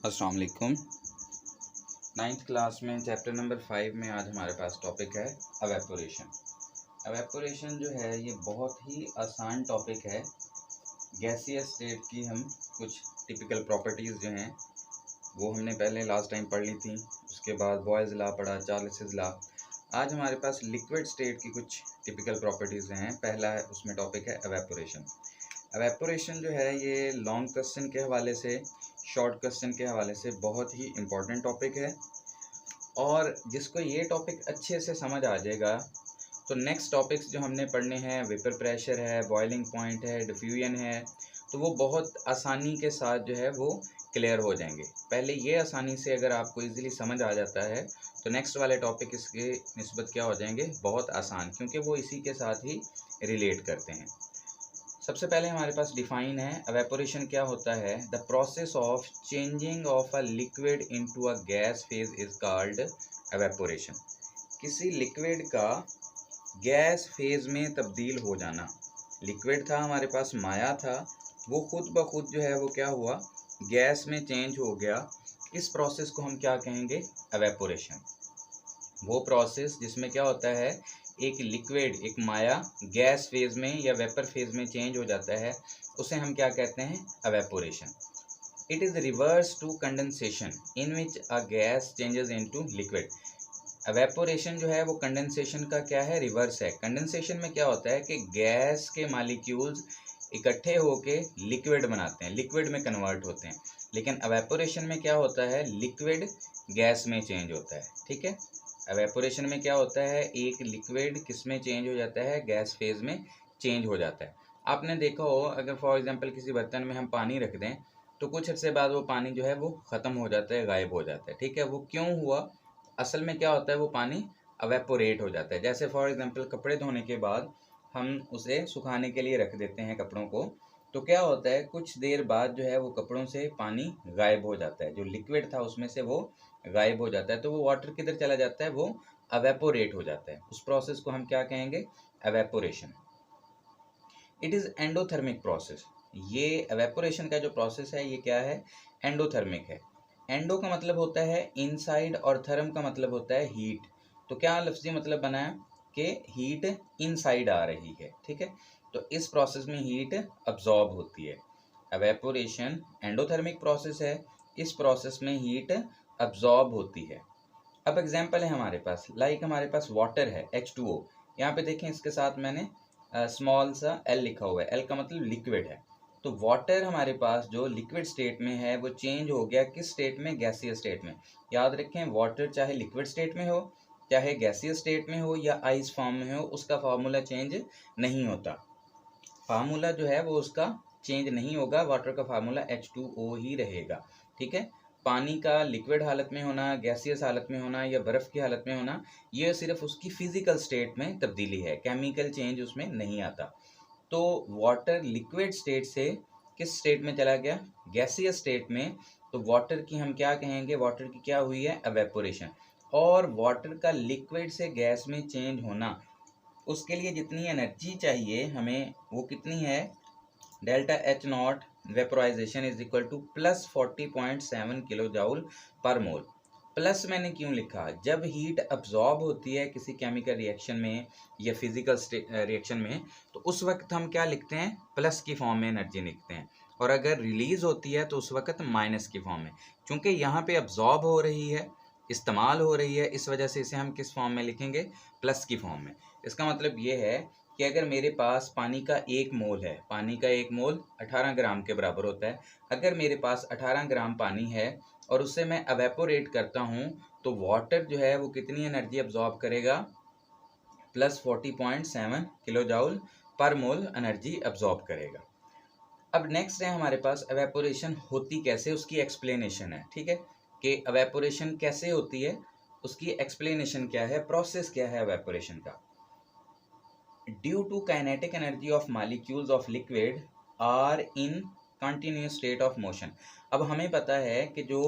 अस्सलाम वालेकुम। 9th class में चैप्टर नंबर 5 में आज हमारे पास टॉपिक है एवेपोरेशन। एवेपोरेशन जो है ये बहुत ही आसान टॉपिक है। गैसियस स्टेट की हम कुछ टिपिकल प्रॉपर्टीज़ जो हैं वो हमने पहले लास्ट टाइम पढ़ ली थी। उसके बाद बॉयज़ लॉ पढ़ा, चार्ल्स लॉ। आज हमारे पास लिक्विड स्टेट की कुछ टिपिकल प्रॉपर्टीज़ हैं। पहला है उसमें टॉपिक है एवेपोरेशन। एवेपोरेशन जो है ये लॉन्ग क्वेश्चन के हवाले से, शॉर्ट क्वेश्चन के हवाले से बहुत ही इम्पॉर्टेंट टॉपिक है और जिसको ये टॉपिक अच्छे से समझ आ जाएगा तो नेक्स्ट टॉपिक्स जो हमने पढ़ने हैं, वेपर प्रेशर है, बॉइलिंग पॉइंट है, डिफ्यूजन है, तो वो बहुत आसानी के साथ जो है वो क्लियर हो जाएंगे। पहले ये आसानी से अगर आपको इजीली समझ आ जाता है तो नेक्स्ट वाले टॉपिक इसके निस्बत क्या हो जाएंगे, बहुत आसान, क्योंकि वो इसी के साथ ही रिलेट करते हैं। सबसे पहले हमारे पास डिफाइन है एवेपोरेशन क्या होता है। The process of changing of a liquid into a gas phase is called evaporation. किसी लिक्विड का गैस फेज में तब्दील हो जाना। लिक्विड था हमारे पास, माया था, वो खुद ब खुद जो है वो क्या हुआ, गैस में चेंज हो गया। इस प्रोसेस को हम क्या कहेंगे, एवेपोरेशन। वो प्रोसेस जिसमें क्या होता है, एक लिक्विड, एक माया गैस फेज में या वेपर फेज में चेंज हो जाता है, उसे हम क्या कहते हैं, evaporation. It is reverse to condensation in which a gas changes into liquid. Evaporation जो है वो कंडेंसेशन का क्या है, रिवर्स है। कंडेंसेशन में क्या होता है कि गैस के मॉलिक्यूल्स इकट्ठे होके लिक्विड बनाते हैं, लिक्विड में कन्वर्ट होते हैं। लेकिन एवेपोरेशन में क्या होता है, लिक्विड गैस में चेंज होता है। ठीक है, एवेपोरेशन में क्या होता है, एक लिक्विड किस में चेंज हो जाता है, गैस फेज में चेंज हो जाता है। आपने देखा हो, अगर फॉर एग्जांपल किसी बर्तन में हम पानी रख दें तो कुछ अर्से बाद वो पानी जो है वो ख़त्म हो जाता है, गायब हो जाता है। ठीक है, वो क्यों हुआ, असल में क्या होता है, वो पानी एवेपोरेट हो जाता है। जैसे फॉर एग्जांपल कपड़े धोने के बाद हम उसे सुखाने के लिए रख देते हैं कपड़ों को, तो क्या होता है, कुछ देर बाद जो है वो कपड़ों से पानी गायब हो जाता है, जो लिक्विड था उसमें से वो गायब हो जाता है। तो वो वाटर किधर चला जाता है, वो एवेपोरेट हो जाता है। उस प्रोसेस को हम क्या कहेंगे, evaporation. It is endothermic process. ये एवेपोरेशन का जो प्रोसेस है ये क्या है, एंडोथर्मिक है। एंडो का मतलब होता है इनसाइड और थर्म का मतलब होता है हीट। तो क्या लफ्जी मतलब बना है कि हीट इनसाइड आ रही है। ठीक है, तो इस प्रोसेस में हीट अब्जॉर्ब होती है। एवेपोरेशन एंडोथर्मिक प्रोसेस है, इस प्रोसेस में हीट अब्जॉर्ब होती है। अब एग्जाम्पल है हमारे पास, लाइक हमारे पास वाटर है H2O। यहाँ पे देखें, इसके साथ मैंने स्मॉल सा L लिखा हुआ है। L का मतलब लिक्विड है। तो वाटर हमारे पास जो लिक्विड स्टेट में है वो चेंज हो गया किस स्टेट में, गैसियस स्टेट में। याद रखें, वाटर चाहे लिक्विड स्टेट में हो, चाहे गैसियस स्टेट में हो या आइस फॉर्म में हो, उसका फार्मूला चेंज नहीं होता। फार्मूला जो है वो उसका चेंज नहीं होगा, वाटर का फार्मूला H2O ही रहेगा। ठीक है, पानी का लिक्विड हालत में होना, गैसियस हालत में होना या बर्फ़ की हालत में होना, ये सिर्फ उसकी फिजिकल स्टेट में तब्दीली है, केमिकल चेंज उसमें नहीं आता। तो वाटर लिक्विड स्टेट से किस स्टेट में चला गया, गैसियस स्टेट में। तो वाटर की हम क्या कहेंगे, वाटर की क्या हुई है, एवेपोरेशन। और वाटर का लिक्विड से गैस में चेंज होना, उसके लिए जितनी एनर्जी चाहिए हमें वो कितनी है, delta H not vaporisation is equal two plus 40.7 kilo joule पर मोल। प्लस मैंने क्यों लिखा, जब हीट अब्जॉर्ब होती है किसी केमिकल रिएक्शन में या फिजिकल रिएक्शन में, तो उस वक्त हम क्या लिखते हैं, प्लस की फॉर्म में एनर्जी लिखते हैं। और अगर रिलीज होती है तो उस वक्त माइनस की फॉर्म में, क्योंकि यहाँ पे अब्जॉर्ब हो रही है, इस्तेमाल हो रही है, इस वजह से इसे हम किस फॉर्म में लिखेंगे, प्लस की फॉर्म में। इसका मतलब ये है कि अगर मेरे पास पानी का 1 मोल है, पानी का 1 मोल 18 ग्राम के बराबर होता है। अगर मेरे पास 18 ग्राम पानी है और उससे मैं एवेपोरेट करता हूँ, तो वाटर जो है वो कितनी एनर्जी अब्जॉर्ब करेगा, प्लस 40.7 किलो जूल पर मोल एनर्जी अब्जॉर्ब करेगा। अब नेक्स्ट है हमारे पास एवेपोरेशन होती कैसे, उसकी एक्सप्लेनेशन है। ठीक है, कि एवेपोरेशन कैसे होती है, उसकी एक्सप्लेनेशन क्या है, प्रोसेस क्या है एवेपोरेशन का। Due to kinetic energy of molecules of liquid are in continuous state of motion. अब हमें पता है कि जो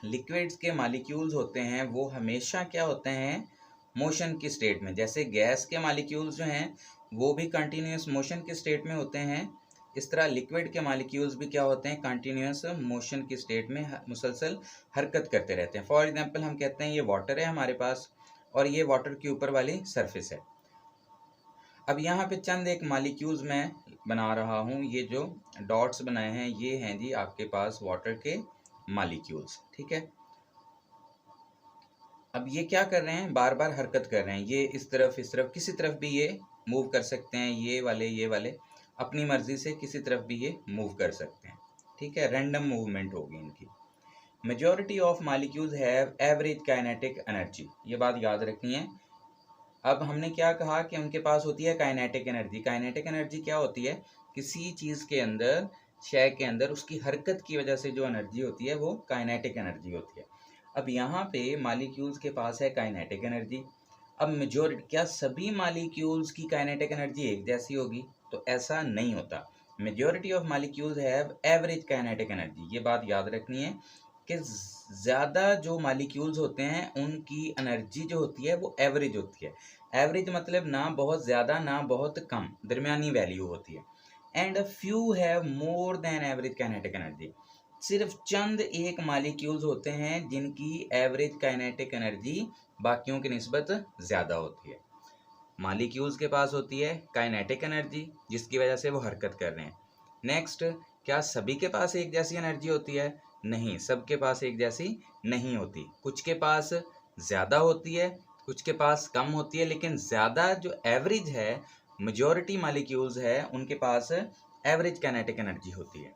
लिक्विड्स के मॉलिक्यूल्स होते हैं वो हमेशा क्या होते हैं, मोशन की स्टेट में। जैसे गैस के मॉलिक्यूल्स जो हैं वो भी कंटिन्यूस मोशन की स्टेट में होते हैं, इस तरह लिक्विड के मॉलिक्यूल्स भी क्या होते हैं, कंटिन्यूअस मोशन की स्टेट में मुसलसल हरकत करते रहते हैं। फॉर एग्जांपल हम कहते हैं ये वाटर है हमारे पास और ये वाटर के ऊपर वाली सरफेस है। अब यहाँ पे चंद एक मॉलिक्यूल्स मैं बना रहा हूँ, ये जो डॉट्स बनाए हैं ये हैं जी आपके पास वाटर के मॉलिक्यूल्स, ठीक है। अब ये क्या कर रहे हैं, बार बार हरकत कर रहे हैं, ये इस तरफ किसी तरफ भी ये मूव कर सकते हैं, ये वाले अपनी मर्जी से किसी तरफ भी ये मूव कर सकते हैं, ठीक है। रैंडम मूवमेंट होगी इनकी। Majority of molecules have average kinetic energy, ये बात याद रखनी है। अब हमने क्या कहा कि उनके पास होती है काइनेटिक एनर्जी। काइनेटिक एनर्जी क्या होती है, किसी चीज़ के अंदर, शय के अंदर उसकी हरकत की वजह से जो एनर्जी होती है वो काइनेटिक एनर्जी होती है। अब यहाँ पे मॉलिक्यूल्स के पास है काइनेटिक एनर्जी। अब मेजॉरिटी, क्या सभी मॉलिक्यूल्स की काइनेटिक एनर्जी एक जैसी होगी, तो ऐसा नहीं होता। Majority of molecules have average kinetic energy, ये बात याद रखनी है कि ज़्यादा जो मॉलिक्यूल्स होते हैं उनकी एनर्जी जो होती है वो एवरेज होती है। एवरेज मतलब ना बहुत ज़्यादा ना बहुत कम, दरमियानी वैल्यू होती है। And a few have more than average kinetic energy, सिर्फ चंद एक मॉलिक्यूल्स होते हैं जिनकी एवरेज काइनेटिक एनर्जी बाकियों की निस्बत ज़्यादा होती है। मॉलिक्यूल्स के पास होती है काइनेटिक एनर्जी जिसकी वजह से वो हरकत कर रहे हैं। नेक्स्ट, क्या सभी के पास एक जैसी एनर्जी होती है, नहीं, सबके पास एक जैसी नहीं होती। कुछ के पास ज़्यादा होती है, कुछ के पास कम होती है, लेकिन ज़्यादा जो एवरेज है, मेजॉरिटी मॉलिक्यूल्स है उनके पास एवरेज काइनेटिक एनर्जी होती है।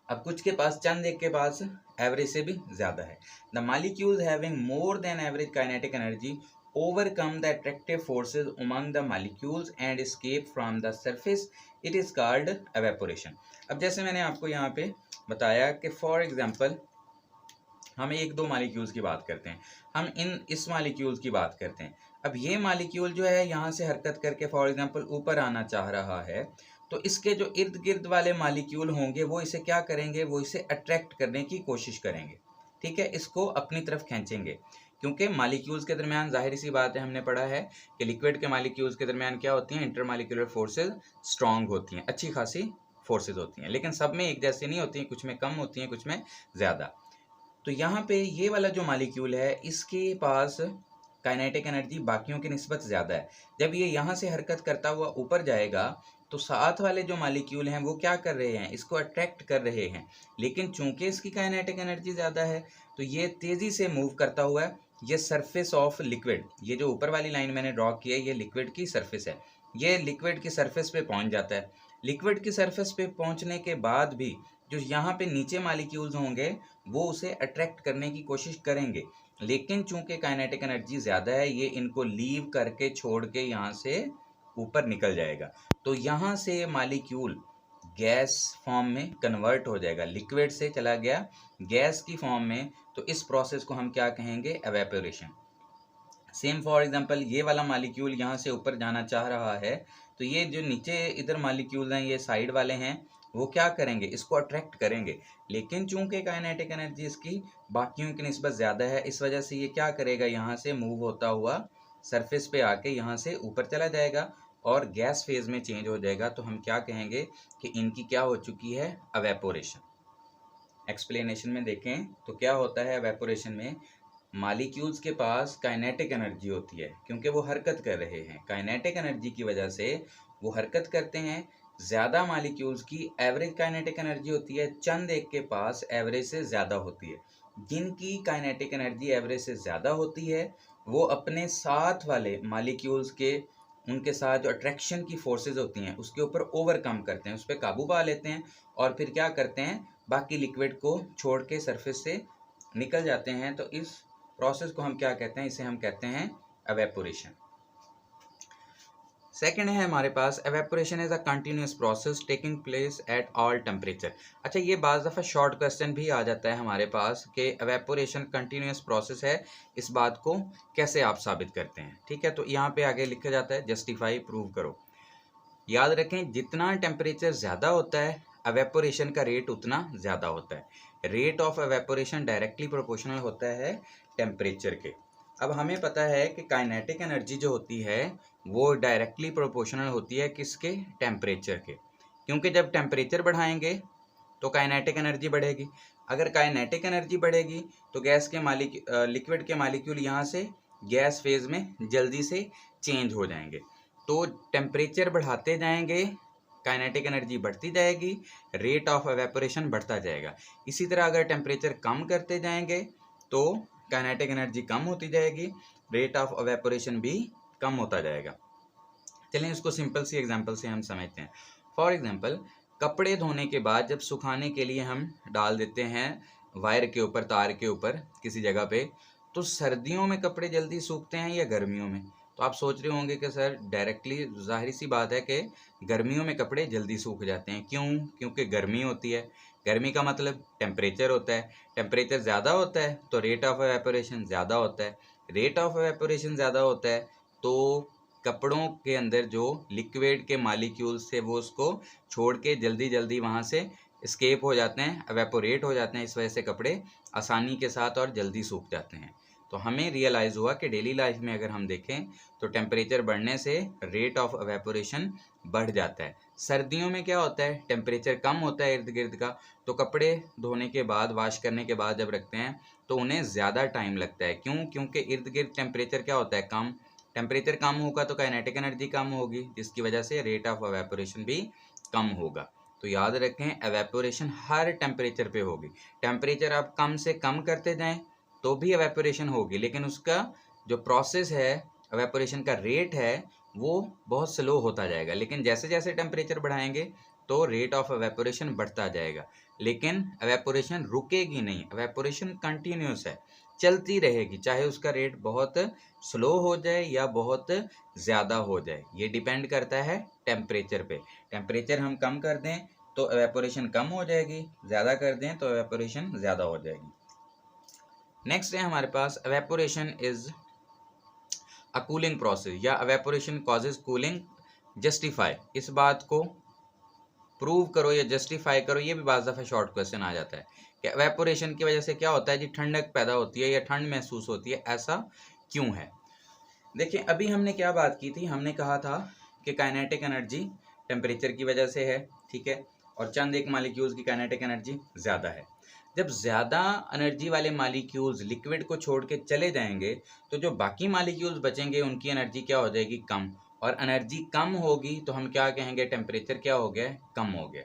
अब कुछ के पास, चंद एक के पास एवरेज से भी ज़्यादा है। The molecules having more than average kinetic energy overcome the attractive forces among the molecules and escape from the surface, it is called evaporation। अब जैसे मैंने आपको यहाँ पे बताया कि फॉर एग्जांपल हम एक दो मॉलिक्यूल्स की बात करते हैं, हम इस मॉलिक्यूल्स की बात करते हैं। अब ये मॉलिक्यूल जो है यहाँ से हरकत करके फॉर एग्जांपल ऊपर आना चाह रहा है, तो इसके जो इर्द गिर्द वाले मॉलिक्यूल होंगे वो इसे क्या करेंगे, वो इसे अट्रैक्ट करने की कोशिश करेंगे, ठीक है, इसको अपनी तरफ खींचेंगे। क्योंकि मॉलिक्यूल्स के दरमियान जाहिर सी बात है, हमने पढ़ा है कि लिक्विड के मॉलिक्यूल्स के दरमियान क्या होती हैं, इंटरमॉलिक्यूलर फोर्सेज स्ट्रांग होती हैं, अच्छी खासी फोर्सेज होती हैं, लेकिन सब में एक जैसी नहीं होती हैं, कुछ में कम होती हैं, कुछ में ज़्यादा। तो यहाँ पे ये वाला जो मॉलिक्यूल है इसके पास काइनेटिक एनर्जी बाकियों की निस्बत ज़्यादा है। जब ये यहाँ से हरकत करता हुआ ऊपर जाएगा तो साथ वाले जो मॉलिक्यूल हैं वो क्या कर रहे हैं, इसको अट्रैक्ट कर रहे हैं, लेकिन चूंकि इसकी काइनेटिक एनर्जी ज़्यादा है तो ये तेज़ी से मूव करता हुआ ये सरफेस ऑफ लिक्विड, ये जो ऊपर वाली लाइन मैंने ड्रॉ की है ये लिक्विड की सरफेस है, ये लिक्विड की सरफेस पे पहुंच जाता है। लिक्विड की सरफेस पे पहुंचने के बाद भी जो यहाँ पे नीचे मॉलिक्यूल्स होंगे वो उसे अट्रैक्ट करने की कोशिश करेंगे, लेकिन चूंकि काइनेटिक एनर्जी ज़्यादा है ये इनको लीव करके छोड़ के यहाँ से ऊपर निकल जाएगा। तो यहाँ से मॉलिक्यूल गैस फॉर्म में कन्वर्ट हो जाएगा, लिक्विड से चला गया गैस की फॉर्म में, तो इस प्रोसेस को हम क्या कहेंगे, एवेपोरेशन। सेम फॉर एग्जांपल ये वाला मॉलिक्यूल यहाँ से ऊपर जाना चाह रहा है, तो ये जो नीचे इधर मॉलिक्यूल हैं ये साइड वाले हैं, वो क्या करेंगे, इसको अट्रैक्ट करेंगे, लेकिन चूंकि काइनेटिक एनर्जी इसकी बाकियों की निस्बत ज़्यादा है, इस वजह से ये क्या करेगा, यहाँ से मूव होता हुआ सरफेस पे आके यहाँ से ऊपर चला जाएगा और गैस फेज में चेंज हो जाएगा। तो हम क्या कहेंगे कि इनकी क्या हो चुकी है, एवेपोरेशन। एक्सप्लेनेशन में देखें तो क्या होता है एवेपोरेशन में, मॉलिक्यूल्स के पास काइनेटिक एनर्जी होती है क्योंकि वो हरकत कर रहे हैं, काइनेटिक एनर्जी की वजह से वो हरकत करते हैं। ज़्यादा मॉलिक्यूल्स की एवरेज काइनेटिक एनर्जी होती है, चंद एक के पास एवरेज से ज़्यादा होती है। जिनकी काइनेटिक एनर्जी एवरेज से ज़्यादा होती है वो अपने साथ वाले मॉलिक्यूल्स के, उनके साथ जो अट्रैक्शन की फोर्सेज होती हैं उसके ऊपर ओवरकम करते हैं, उस पर काबू पा लेते हैं और फिर क्या करते हैं, बाकी लिक्विड को छोड़ के सरफेस से निकल जाते हैं। तो इस प्रोसेस को हम क्या कहते हैं, इसे हम कहते हैं एवेपोरेशन। सेकंड है हमारे पास, evaporation is a continuous process taking place at all temperature. अच्छा, ये बाज़ दफ़ा शॉर्ट क्वेश्चन भी आ जाता है हमारे पास कि एवेपोरेशन कंटिन्यूअस प्रोसेस है, इस बात को कैसे आप साबित करते हैं, ठीक है। तो यहाँ पे आगे लिखा जाता है जस्टिफाई, प्रूव करो। याद रखें जितना टेम्परेचर ज़्यादा होता है एवेपोरेशन का रेट उतना ज़्यादा होता है। Rate of evaporation directly proportional होता है टेम्परेचर के। अब हमें पता है कि काइनेटिक एनर्जी जो होती है वो डायरेक्टली प्रोपोर्शनल होती है किसके, टेम्परेचर के। क्योंकि जब टेम्परेचर बढ़ाएंगे तो काइनेटिक एनर्जी बढ़ेगी। अगर काइनेटिक एनर्जी बढ़ेगी तो गैस के लिक्विड के मालिक्यूल यहाँ से गैस फेज में जल्दी से चेंज हो जाएंगे। तो टेम्परेचर बढ़ाते जाएंगे, काइनेटिक एनर्जी बढ़ती जाएगी, रेट ऑफ एवेपोरेशन बढ़ता जाएगा। इसी तरह अगर टेम्परेचर कम करते जाएंगे तो काइनेटिक एनर्जी कम होती जाएगी, रेट ऑफ एवेपोरेशन भी कम होता जाएगा। चलिए इसको सिंपल सी एग्जांपल से हम समझते हैं। फॉर एग्जांपल, कपड़े धोने के बाद जब सुखाने के लिए हम डाल देते हैं वायर के ऊपर, तार के ऊपर किसी जगह पे, तो सर्दियों में कपड़े जल्दी सूखते हैं या गर्मियों में? तो आप सोच रहे होंगे कि सर डायरेक्टली जाहिर सी बात है कि गर्मियों में कपड़े जल्दी सूख जाते हैं। क्यों? क्योंकि गर्मी होती है। गर्मी का मतलब टेम्परेचर होता है, टेम्परेचर ज़्यादा होता है तो रेट ऑफ एवेपोरेशन ज़्यादा होता है, रेट ऑफ एवेपोरेशन ज़्यादा होता है तो कपड़ों के अंदर जो लिक्विड के मालिक्यूल्स थे वो उसको छोड़ के जल्दी जल्दी वहाँ से एस्केप हो जाते हैं, एवेपोरेट हो जाते हैं। इस वजह से कपड़े आसानी के साथ और जल्दी सूख जाते हैं। तो हमें रियलाइज़ हुआ कि डेली लाइफ में अगर हम देखें तो टेम्परेचर बढ़ने से रेट ऑफ एवेपोरेशन बढ़ जाता है। सर्दियों में क्या होता है, टेम्परेचर कम होता है इर्द गिर्द का, तो कपड़े धोने के बाद, वॉश करने के बाद जब रखते हैं तो उन्हें ज़्यादा टाइम लगता है। क्यों? क्योंकि इर्द गिर्द टेम्परेचर क्या होता है, कम। टेम्परेचर कम होगा तो काइनेटिक एनर्जी कम होगी, जिसकी वजह से रेट ऑफ एवेपोरेशन भी कम होगा। तो याद रखें, एवेपोरेशन हर टेम्परेचर पे होगी। टेम्परेचर आप कम से कम करते जाएं तो भी एवेपोरेशन होगी, लेकिन उसका जो प्रोसेस है, एवेपोरेशन का रेट है, वो बहुत स्लो होता जाएगा। लेकिन जैसे जैसे टेम्परेचर बढ़ाएंगे तो रेट ऑफ एवेपोरेशन बढ़ता जाएगा, लेकिन एवेपोरेशन रुकेगी नहीं। एवेपोरेशन कंटिन्यूस है, चलती रहेगी, चाहे उसका रेट बहुत स्लो हो जाए या बहुत ज़्यादा हो जाए। ये डिपेंड करता है टेम्परेचर पे। टेम्परेचर हम कम कर दें तो एवेपोरेशन कम हो जाएगी, ज़्यादा कर दें तो एवेपोरेशन ज़्यादा हो जाएगी। नेक्स्ट है हमारे पास, evaporation is a cooling process या एवेपोरेशन कॉजेज कूलिंग, जस्टिफाई। इस बात को प्रूव करो या जस्टिफाई करो, ये भी बाज़ दफ़ा शॉर्ट क्वेश्चन आ जाता है कि एवेपोरेशन की वजह से क्या होता है जी, ठंडक पैदा होती है या ठंड महसूस होती है, ऐसा क्यों है? देखिए, अभी हमने क्या बात की थी, हमने कहा था कि काइनेटिक एनर्जी टेम्परेचर की वजह से है, ठीक है, और चंद एक मालिक्यूल्स की काइनेटिक एनर्जी ज़्यादा है। जब ज़्यादा एनर्जी वाले मालिक्यूल्स लिक्विड को छोड़ के चले जाएंगे तो जो बाकी मालिक्यूल्स बचेंगे उनकी एनर्जी क्या हो जाएगी, कम। और एनर्जी कम होगी तो हम क्या कहेंगे, टेम्परेचर क्या हो गया, कम हो गया।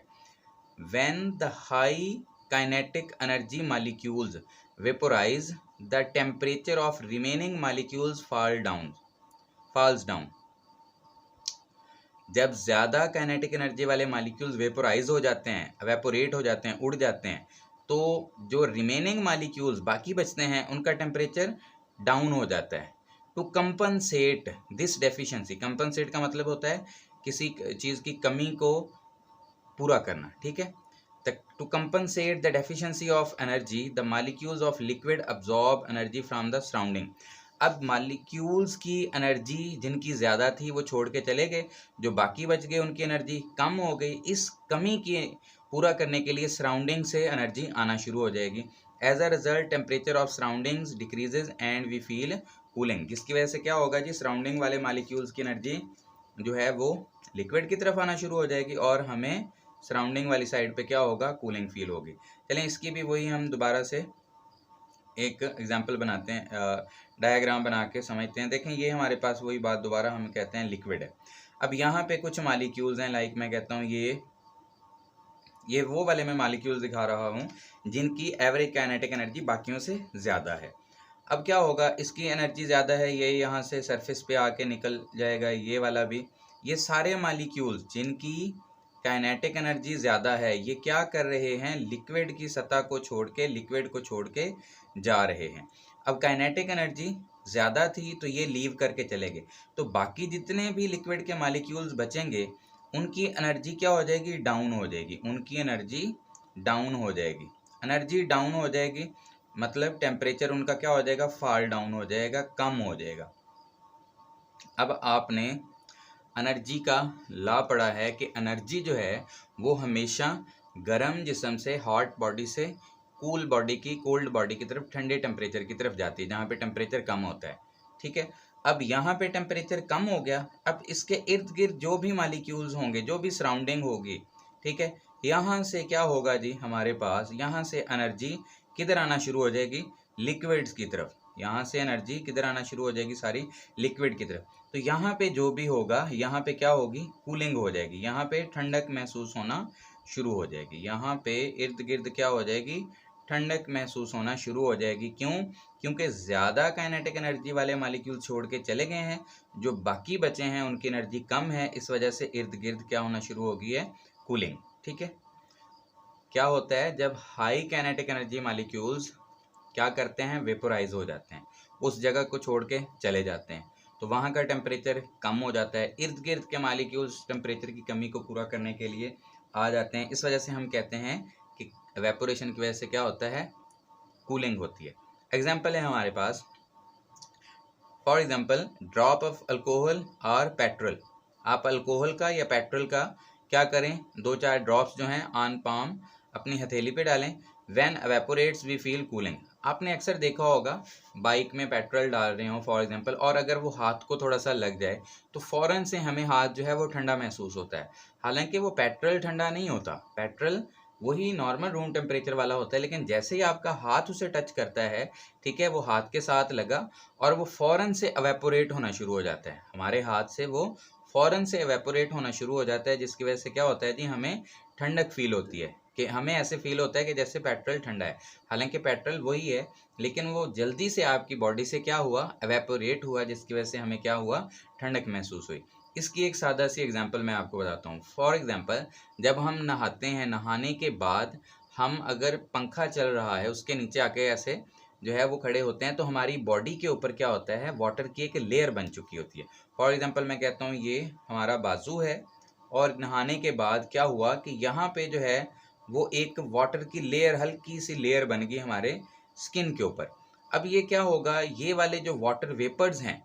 When the high kinetic energy molecules vaporize, the temperature of remaining molecules falls down. जब ज़्यादा काइनेटिक एनर्जी वाले मालिक्यूल्स वेपोराइज हो जाते हैं, एवेपोरेट हो जाते हैं, उड़ जाते हैं, तो जो रिमेनिंग मालिक्यूल्स बाकी बचते हैं उनका टेम्परेचर डाउन हो जाता है। To compensate this deficiency, compensate का मतलब होता है किसी चीज़ की कमी को पूरा करना, ठीक है। To compensate the deficiency of energy, the molecules of liquid absorb energy from the surrounding. अब मालिक्यूल्स की एनर्जी जिनकी ज़्यादा थी वो छोड़ के चले गए, जो बाकी बच गए उनकी एनर्जी कम हो गई। इस कमी की पूरा करने के लिए सराउंडिंग से एनर्जी आना शुरू हो जाएगी। As a result temperature of surroundings decreases and we feel cooling, जिसकी वजह से क्या होगा जी, सराउंडिंग वाले मालिक्यूल्स की एनर्जी जो है वो लिक्विड की तरफ आना शुरू हो जाएगी और हमें सराउंडिंग वाली साइड पे क्या होगा, कूलिंग फील होगी। चलें इसकी भी वही हम दोबारा से एक एग्जांपल बनाते हैं, डायग्राम बना के समझते हैं। देखें, ये हमारे पास वही बात दोबारा हम कहते हैं लिक्विड है। अब यहाँ पे कुछ मालिक्यूल्स हैं, लाइक मैं कहता हूँ ये वो वाले मैं मालिक्यूल्स दिखा रहा हूँ जिनकी एवरेज काइनेटिक एनर्जी बाकियों से ज़्यादा है। अब क्या होगा, इसकी एनर्जी ज़्यादा है, ये यहाँ से सरफेस पे आके निकल जाएगा, ये वाला भी। ये सारे मालिक्यूल्स जिनकी काइनेटिक एनर्जी ज़्यादा है, ये क्या कर रहे हैं, लिक्विड की सतह को छोड़ के, लिक्विड को छोड़ के जा रहे हैं। अब काइनेटिक एनर्जी ज़्यादा थी तो ये लीव करके चले गए, तो बाकी जितने भी लिक्विड के मालिक्यूल्स बचेंगे उनकी एनर्जी क्या हो जाएगी, डाउन हो जाएगी। उनकी एनर्जी डाउन हो जाएगी। एनर्जी डाउन हो जाएगी मतलब टेम्परेचर उनका क्या हो जाएगा, फॉल डाउन हो जाएगा, कम हो जाएगा। अब आपने एनर्जी का लॉ पढ़ा है कि एनर्जी जो है वो हमेशा गर्म जिस्म से, हॉट बॉडी से कूल बॉडी की, कोल्ड बॉडी की तरफ, ठंडे टेम्परेचर की तरफ जाती है जहाँ पे टेम्परेचर कम होता है, ठीक है। अब यहाँ पे टेम्परेचर कम हो गया, अब इसके इर्द गिर्द जो भी मालिक्यूल्स होंगे, जो भी सराउंडिंग होगी, ठीक है। यहाँ से क्या होगा जी, हमारे पास यहाँ से एनर्जी किधर आना शुरू हो जाएगी, लिक्विड्स की तरफ। यहाँ से एनर्जी किधर आना शुरू हो जाएगी, सारी लिक्विड की तरफ। तो यहाँ पे जो भी होगा, यहाँ पे क्या होगी, कूलिंग हो जाएगी, यहाँ पे ठंडक महसूस होना शुरू हो जाएगी। यहाँ पे इर्द गिर्द क्या हो जाएगी, ठंडक महसूस होना शुरू हो जाएगी। क्यों? क्योंकि ज़्यादा काइनेटिक एनर्जी वाले मॉलिक्यूल छोड़ के चले गए हैं, जो बाकी बचे हैं उनकी एनर्जी कम है, इस वजह से इर्द गिर्द क्या होना शुरू हो गई है, कूलिंग। ठीक है। क्या होता है, जब हाई काइनेटिक एनर्जी मॉलिक्यूल्स क्या करते हैं, वेपोराइज हो जाते हैं, उस जगह को छोड़ के चले जाते हैं, तो वहाँ का टेम्परेचर कम हो जाता है। इर्द गिर्द के मॉलिक्यूल्स टेम्परेचर की कमी को पूरा करने के लिए आ जाते हैं। इस वजह से हम कहते हैं कि एवेपोरेशन की वजह से क्या होता है, कूलिंग होती है। एग्जाम्पल है हमारे पास, for example drop of alcohol और पेट्रोल। आप अल्कोहल का या पेट्रोल का क्या करें, 2-4 ड्रॉप्स जो हैं ऑन पाम अपनी हथेली पे डालें। When evaporates we feel cooling. आपने अक्सर देखा होगा, बाइक में पेट्रोल डाल रहे हो फॉर एग्जांपल, और अगर वो हाथ को थोड़ा सा लग जाए तो फ़ौरन से हमें हाथ जो है वो ठंडा महसूस होता है। हालांकि वो पेट्रोल ठंडा नहीं होता, पेट्रोल वही नॉर्मल रूम टेम्परेचर वाला होता है, लेकिन जैसे ही आपका हाथ उसे टच करता है, ठीक है, वो हाथ के साथ लगा और वो फ़ौरन से एवेपोरेट होना शुरू हो जाता है। हमारे हाथ से वो फ़ौरन से एवेपोरेट होना शुरू हो जाता है, जिसकी वजह से क्या होता है जी, हमें ठंडक फील होती है, कि हमें ऐसे फील होता है कि जैसे पेट्रोल ठंडा है। हालांकि पेट्रोल वही है, लेकिन वो जल्दी से आपकी बॉडी से क्या हुआ, एवेपोरेट हुआ, जिसकी वजह से हमें क्या हुआ, ठंडक महसूस हुई। इसकी एक सादा सी एग्जांपल मैं आपको बताता हूँ। फॉर एग्जांपल, जब हम नहाते हैं, नहाने के बाद हम अगर पंखा चल रहा है उसके नीचे आके ऐसे जो है वो खड़े होते हैं, तो हमारी बॉडी के ऊपर क्या होता है, वाटर की एक लेयर बन चुकी होती है। फॉर एग्जांपल मैं कहता हूँ ये हमारा बाजू है, और नहाने के बाद क्या हुआ कि यहाँ पे जो है वो एक वाटर की लेयर, हल्की सी लेयर बन गई हमारे स्किन के ऊपर। अब ये क्या होगा, ये वाले जो वाटर वेपर्स हैं,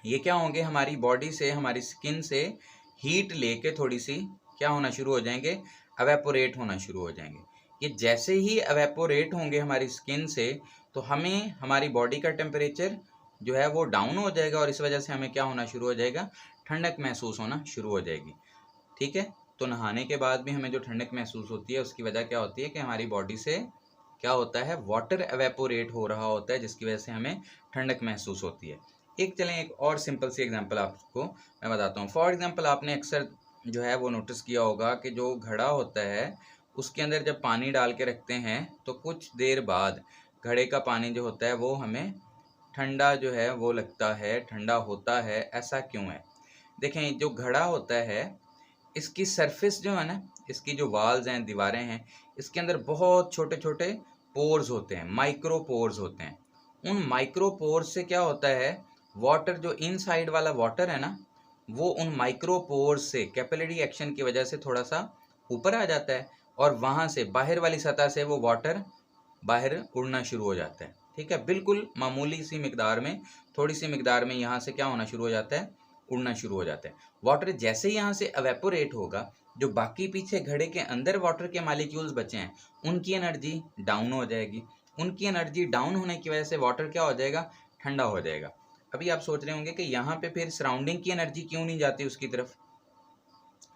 ये क्या होंगे, हमारी बॉडी से, हमारी स्किन से हीट लेके थोड़ी सी क्या होना शुरू हो जाएंगे, एवेपोरेट होना शुरू हो जाएंगे। ये जैसे ही एवेपोरेट होंगे हमारी स्किन से, तो हमें हमारी बॉडी का टेम्परेचर जो है वो डाउन हो जाएगा, और इस वजह से हमें क्या होना शुरू हो जाएगा, ठंडक महसूस होना शुरू हो जाएगी। ठीक है। तो नहाने के बाद भी हमें जो ठंडक महसूस होती है, उसकी वजह क्या होती है कि हमारी बॉडी से क्या होता है, वाटर एवेपोरेट हो रहा होता है, जिसकी वजह से हमें ठंडक महसूस होती है। एक और सिंपल सी एग्जांपल आपको मैं बताता हूँ। फॉर एग्जांपल, आपने अक्सर जो है वो नोटिस किया होगा कि जो घड़ा होता है उसके अंदर जब पानी डाल के रखते हैं, तो कुछ देर बाद घड़े का पानी जो होता है वो हमें ठंडा जो है वो लगता है, ठंडा होता है। ऐसा क्यों है? देखें, जो घड़ा होता है इसकी सरफेस जो है ना, इसकी जो वाल्स हैं, दीवारें हैं, इसके अंदर बहुत छोटे छोटे पोर्स होते हैं, माइक्रो पोर्स होते हैं। उन माइक्रो पोर्स से क्या होता है, वाटर जो इनसाइड वाला वाटर है ना, वो उन माइक्रो पोर्स से कैपिलरी एक्शन की वजह से थोड़ा सा ऊपर आ जाता है, और वहाँ से बाहर वाली सतह से वो वाटर बाहर उड़ना शुरू हो जाता है। ठीक है, बिल्कुल मामूली सी मिकदार में, थोड़ी सी मिकदार में यहाँ से क्या होना शुरू हो जाता है, उड़ना शुरू हो जाता है। वाटर जैसे ही यहाँ से एवेपोरेट होगा, जो बाकी पीछे घड़े के अंदर वाटर के मॉलिक्यूल्स बचे हैं, उनकी एनर्जी डाउन हो जाएगी। उनकी एनर्जी डाउन होने की वजह से वाटर क्या हो जाएगा, ठंडा हो जाएगा। अभी आप सोच रहे होंगे कि यहाँ पे फिर सराउंडिंग की एनर्जी क्यों नहीं जाती उसकी तरफ?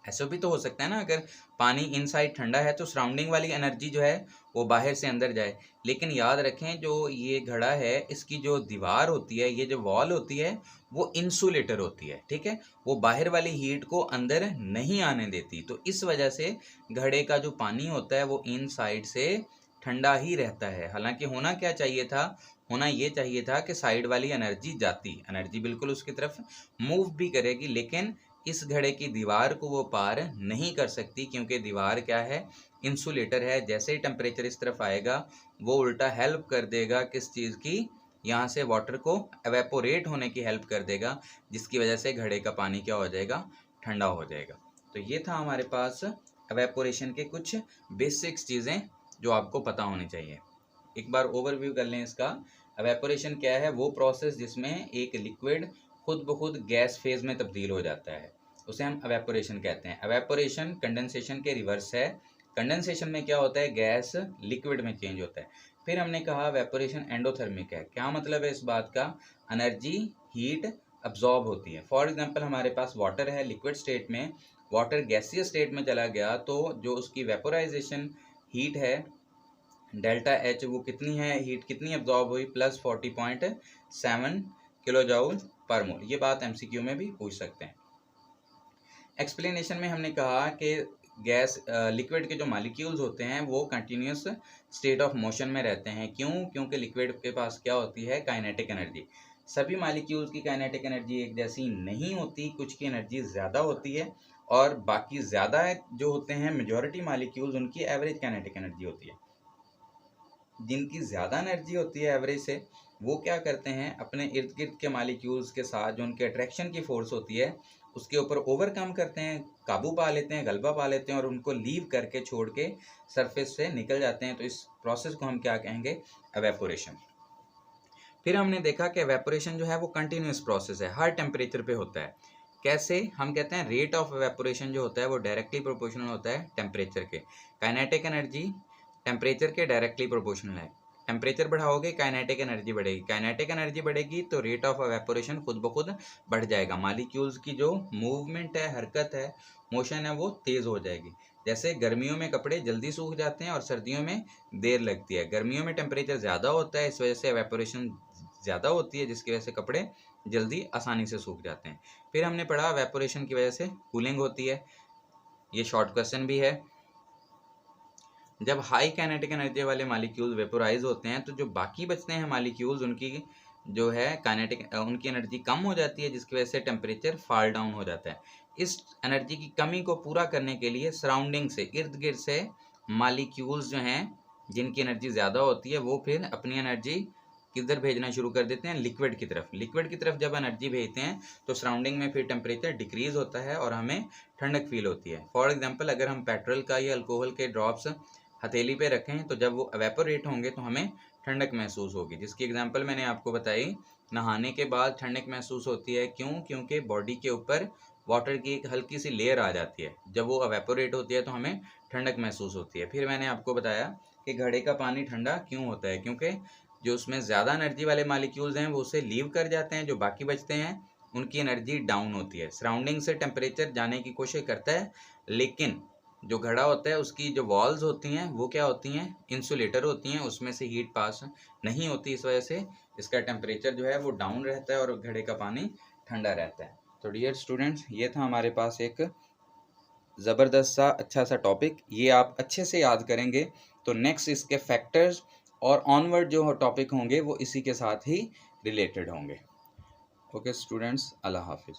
ऐसा भी तो हो सकता है ना, अगर पानी इनसाइड ठंडा है तो सराउंडिंग वाली एनर्जी जो है वो बाहर से अंदर जाए। लेकिन याद रखें, जो ये घड़ा है, इसकी जो दीवार होती है, ये जो वॉल होती है, वो इंसुलेटर होती है। ठीक है, वो बाहर वाली हीट को अंदर नहीं आने देती। तो इस वजह से घड़े का जो पानी होता है वो इनसाइड से ठंडा ही रहता है। हालांकि होना क्या चाहिए था, होना ये चाहिए था कि साइड वाली एनर्जी जाती, एनर्जी बिल्कुल उसकी तरफ मूव भी करेगी, लेकिन इस घड़े की दीवार को वो पार नहीं कर सकती, क्योंकि दीवार क्या है, इंसुलेटर है। जैसे ही टेम्परेचर इस तरफ आएगा, वो उल्टा हेल्प कर देगा किस चीज़ की, यहाँ से वाटर को एवेपोरेट होने की हेल्प कर देगा, जिसकी वजह से घड़े का पानी क्या हो जाएगा, ठंडा हो जाएगा। तो ये था हमारे पास एवेपोरेशन के कुछ बेसिक्स चीज़ें जो आपको पता होनी चाहिए। एक बार ओवरव्यू कर लें इसका। एवेपोरेशन क्या है, वो प्रोसेस जिसमें एक लिक्विड खुद ब खुद गैस फेज में तब्दील हो जाता है, उसे हम एवेपोरेशन कहते हैं। एवेपोरेशन कंडेंसेशन के रिवर्स है। कंडेंसेशन में क्या होता है, गैस लिक्विड में चेंज होता है। फिर हमने कहा एवेपोरेशन एंडोथर्मिक है। क्या मतलब है इस बात का, एनर्जी हीट अब्जॉर्ब होती है। फॉर एग्जांपल, हमारे पास वाटर है लिक्विड स्टेट में, वाटर गैसियस स्टेट में चला गया तो जो उसकी वेपोराइजेशन हीट है डेल्टा एच वो कितनी है, हीट कितनी एब्जॉर्ब हुई, प्लस 40.7 किलो जूल पर मोल। ये बात एमसीक्यू में भी पूछ सकते हैं। एक्सप्लेनेशन में हमने कहा कि गैस लिक्विड के जो मॉलिक्यूल्स होते हैं वो कंटिन्यूस स्टेट ऑफ मोशन में रहते हैं। क्यों? क्योंकि लिक्विड के पास क्या होती है, काइनेटिक एनर्जी। सभी मॉलिक्यूल्स की काइनेटिक एनर्जी एक जैसी नहीं होती, कुछ की एनर्जी ज़्यादा होती है और बाकी ज़्यादा जो होते हैं मेजॉरिटी मॉलिक्यूल्स उनकी एवरेज काइनेटिक एनर्जी होती है। जिनकी ज़्यादा एनर्जी होती है एवरेज से, वो क्या करते हैं, अपने इर्द गिर्द के मॉलिक्यूल्स के साथ जो उनके अट्रैक्शन की फोर्स होती है उसके ऊपर ओवरकम करते हैं, काबू पा लेते हैं, गलबा पा लेते हैं और उनको लीव करके छोड़ के सरफेस से निकल जाते हैं। तो इस प्रोसेस को हम क्या कहेंगे, एवेपोरेशन। फिर हमने देखा कि एवेपोरेशन जो है वो कंटिन्यूस प्रोसेस है, हर टेम्परेचर पे होता है। कैसे? हम कहते हैं रेट ऑफ एवेपोरेशन जो होता है वो डायरेक्टली प्रोपोर्शनल होता है टेम्परेचर के। काइनेटिक एनर्जी टेम्परेचर के डायरेक्टली प्रोपोर्शनल है। टेम्परेचर बढ़ाओगे काइनेटिक एनर्जी बढ़ेगी, काइनेटिक एनर्जी बढ़ेगी तो रेट ऑफ एवेपोरेशन खुद ब खुद बढ़ जाएगा। मॉलिक्यूल्स की जो मूवमेंट है, हरकत है, मोशन है, वो तेज़ हो जाएगी। जैसे गर्मियों में कपड़े जल्दी सूख जाते हैं और सर्दियों में देर लगती है। गर्मियों में टेम्परेचर ज़्यादा होता है, इस वजह से एवेपोरेशन ज़्यादा होती है, जिसकी वजह से कपड़े जल्दी आसानी से सूख जाते हैं। फिर हमने पढ़ा एवेपोरेशन की वजह से कूलिंग होती है। ये शॉर्ट क्वेश्चन भी है। जब हाई काइनेटिक एनर्जी वाले मॉलिक्यूल्स वेपोराइज होते हैं तो जो बाकी बचते हैं मॉलिक्यूल्स उनकी जो है काइनेटिक उनकी एनर्जी कम हो जाती है, जिसकी वजह से टेम्परेचर फॉल डाउन हो जाता है। इस एनर्जी की कमी को पूरा करने के लिए सराउंडिंग से, इर्द गिर्द से मॉलिक्यूल्स जो हैं जिनकी एनर्जी ज़्यादा होती है वो फिर अपनी एनर्जी किधर भेजना शुरू कर देते हैं, लिक्विड की तरफ। लिक्विड की तरफ जब एनर्जी भेजते हैं तो सराउंडिंग में फिर टेम्परेचर डिक्रीज होता है और हमें ठंडक फील होती है। फॉर एग्जांपल, अगर हम पेट्रोल का या अल्कोहल के ड्रॉप्स हथेली पे रखें तो जब वो एवेपोरेट होंगे तो हमें ठंडक महसूस होगी, जिसकी एग्जांपल मैंने आपको बताई। नहाने के बाद ठंडक महसूस होती है। क्यों? क्योंकि बॉडी के ऊपर वाटर की एक हल्की सी लेयर आ जाती है। जब वो एवेपोरेट होती है तो हमें ठंडक महसूस होती है। फिर मैंने आपको बताया कि घड़े का पानी ठंडा क्यों होता है, क्योंकि जो उसमें ज़्यादा एनर्जी वाले मॉलिक्यूल्स हैं वो उसे लीव कर जाते हैं, जो बाकी बचते हैं उनकी एनर्जी डाउन होती है। सराउंडिंग से टेम्परेचर जाने की कोशिश करता है, लेकिन जो घड़ा होता है उसकी जो वॉल्स होती हैं वो क्या होती हैं, इंसुलेटर होती हैं, उसमें से हीट पास नहीं होती। इस वजह से इसका टेम्परेचर जो है वो डाउन रहता है और घड़े का पानी ठंडा रहता है। तो डियर स्टूडेंट्स, ये था हमारे पास एक ज़बरदस्त सा अच्छा सा टॉपिक। ये आप अच्छे से याद करेंगे तो नेक्स्ट इसके फैक्टर्स और ऑनवर्ड जो टॉपिक होंगे वो इसी के साथ ही रिलेटेड होंगे। ओके स्टूडेंट्स, अल्लाह हाफिज़।